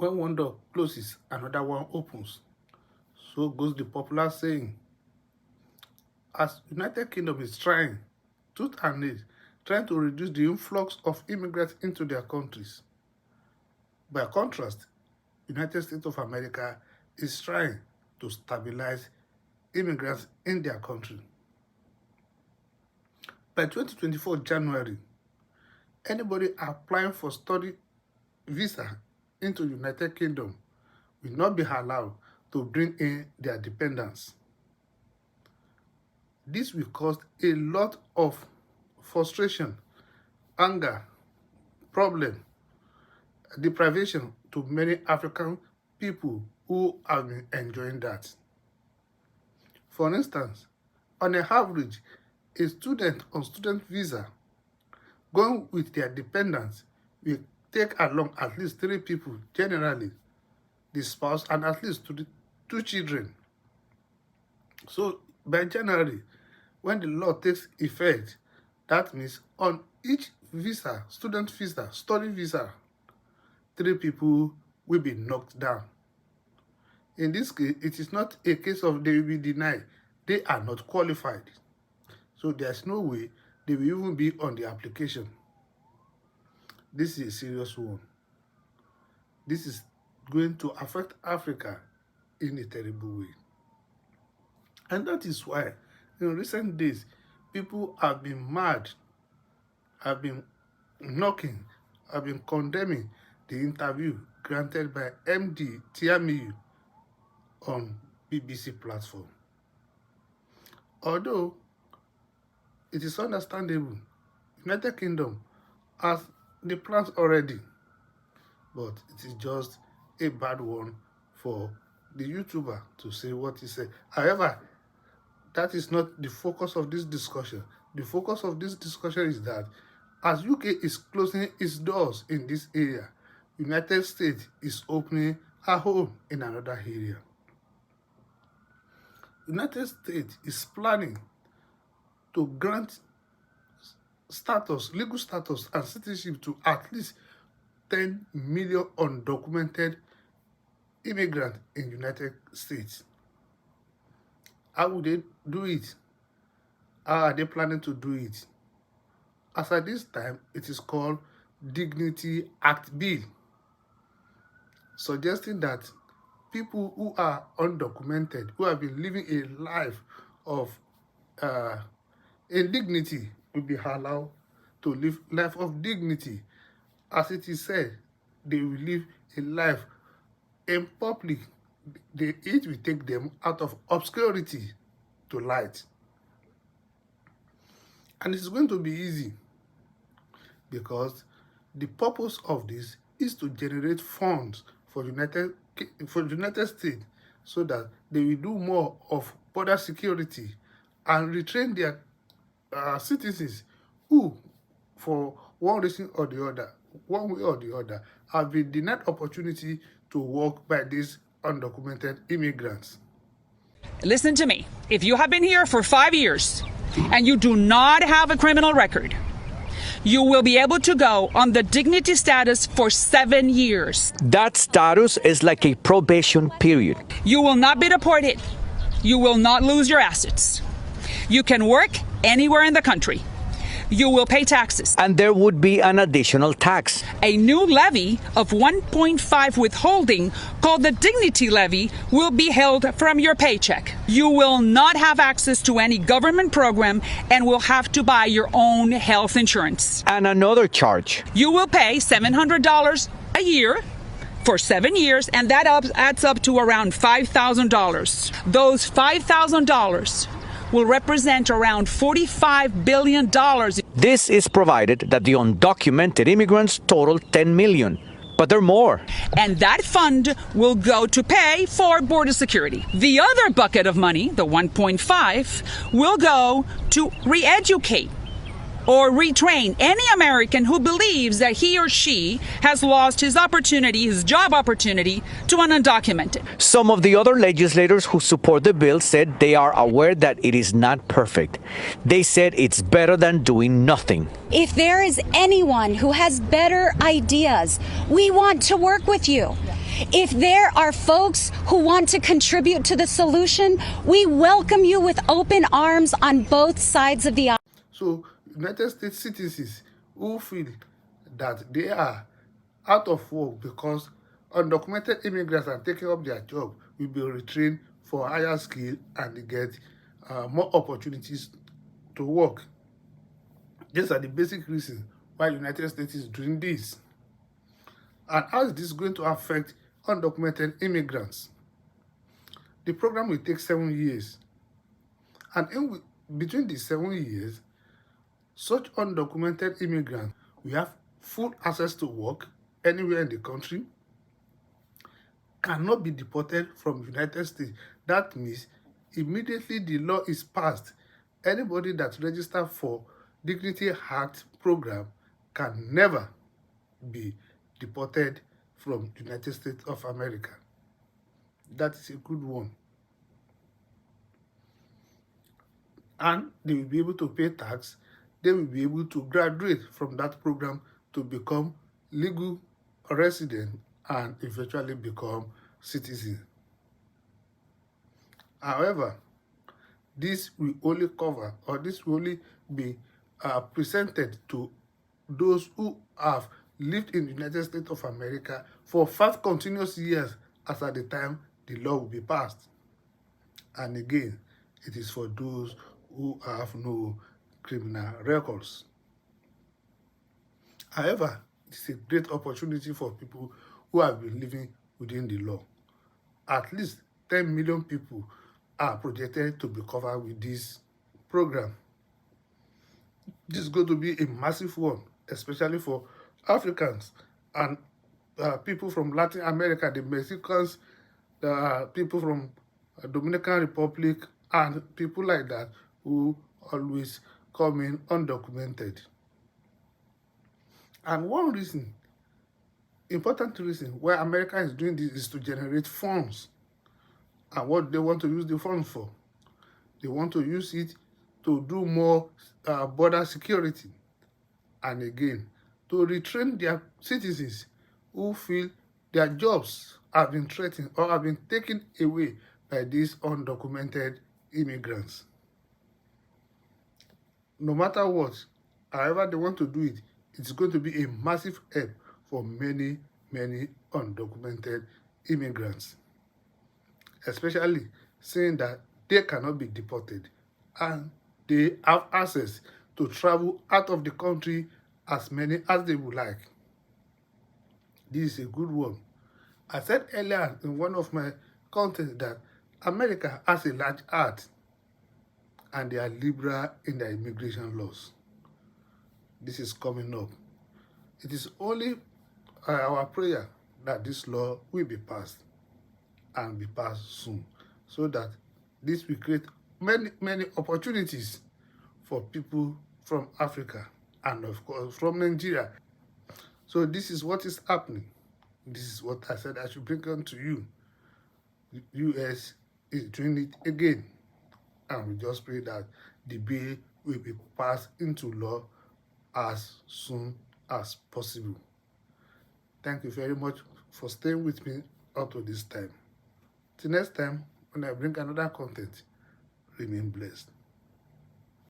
When one door closes, another one opens. So goes the popular saying. As United Kingdom is trying, tooth and nail, trying to reduce the influx of immigrants into their countries. By contrast, United States of America is trying to stabilize immigrants in their country. By 2024 January, anybody applying for study visa into United Kingdom will not be allowed to bring in their dependents. This will cause a lot of frustration, anger, problem, deprivation to many African people who have been enjoying that. For instance, on an average, a student on student visa going with their dependents will take along at least 3 people, generally the spouse and at least 2 children. So by January, when the law takes effect, that means on each visa, student visa, study visa, 3 people will be knocked down. In this case, it is not a case of they will be denied. They are not qualified. So there's no way they will even be on the application. This is a serious one. This is going to affect Africa in a terrible way. And that is why in recent days, people have been mad, have been knocking, have been condemning the interview granted by MD Tiamiyu on BBC platform. Although it is understandable, United Kingdom has the plans already, but it is just a bad one for the YouTuber to say what he said. However, that is not the focus of this discussion. The focus of this discussion is that as UK is closing its doors in this area, United States is opening a home in another area. United States is planning to grant status, legal status and citizenship to at least 10 million undocumented immigrants in United States. How would they do it? How are they planning to do it? As at this time, it is called Dignity Act Bill, suggesting that people who are undocumented, who have been living a life of indignity, will be allowed to live a life of dignity. As it is said, they will live a life in public. It will take them out of obscurity to light. And it's going to be easy because the purpose of this is to generate funds for United States so that they will do more of border security and retrain their citizens who, for one reason or the other, one way or the other, have been denied opportunity to work by these undocumented immigrants. Listen to me. If you have been here for 5 years and you do not have a criminal record, you will be able to go on the dignity status for 7 years. That status is like a probation period. You will not be deported. You will not lose your assets. You can work anywhere in the country. You will pay taxes. And there would be an additional tax. A new levy of 1.5 withholding called the dignity levy will be held from your paycheck. You will not have access to any government program and will have to buy your own health insurance. And another charge. You will pay $700 a year for 7 years, and that adds up to around $5,000. Those $5,000 will represent around $45 billion. This is provided that the undocumented immigrants total 10 million, but there are more. And that fund will go to pay for border security. The other bucket of money, the 1.5, will go to re-educate or retrain any American who believes that he or she has lost his opportunity, his job opportunity, to an undocumented. Some of the other legislators who support the bill said they are aware that it is not perfect. They said it's better than doing nothing. If there is anyone who has better ideas, we want to work with you. If there are folks who want to contribute to the solution, we welcome you with open arms on both sides of the aisle. So, United States citizens who feel that they are out of work because undocumented immigrants are taking up their job will be retrained for higher skill and they get more opportunities to work. These are the basic reasons why United States is doing this. And how is this going to affect undocumented immigrants? The program will take 7 years. And between the 7 years, such undocumented immigrants will have full access to work anywhere in the country, cannot be deported from the United States. That means immediately the law is passed, anybody that registered for Dignity Act program can never be deported from the United States of America. That is a good one. And they will be able to pay tax. They will be able to graduate from that program to become legal resident and eventually become citizens. However, this will only cover, or this will only be presented to those who have lived in the United States of America for 5 continuous years as at the time the law will be passed. And again, it is for those who have no criminal records. However, it's a great opportunity for people who have been living within the law. At least 10 million people are projected to be covered with this program. This is going to be a massive one, especially for Africans and people from Latin America, the Mexicans, the people from Dominican Republic, and people like that who always come in undocumented. And one reason, important reason why America is doing this is to generate funds. And what they want to use the funds for? They want to use it to do more border security. And again, to retrain their citizens who feel their jobs have been threatened or have been taken away by these undocumented immigrants. No matter what, however they want to do it, it's going to be a massive help for many, many undocumented immigrants. Especially saying that they cannot be deported and they have access to travel out of the country as many as they would like. This is a good one. I said earlier in one of my contents that America has a large heart and they are liberal in their immigration laws. This is coming up. It is only our prayer that this law will be passed and be passed soon, so that this will create many, many opportunities for people from Africa and of course from Nigeria. So this is what is happening. This is what I said I should bring on to you. The US is doing it again, and we just pray that the bill will be passed into law as soon as possible. Thank you very much for staying with me up to this time. Till next time, when I bring another content, remain blessed.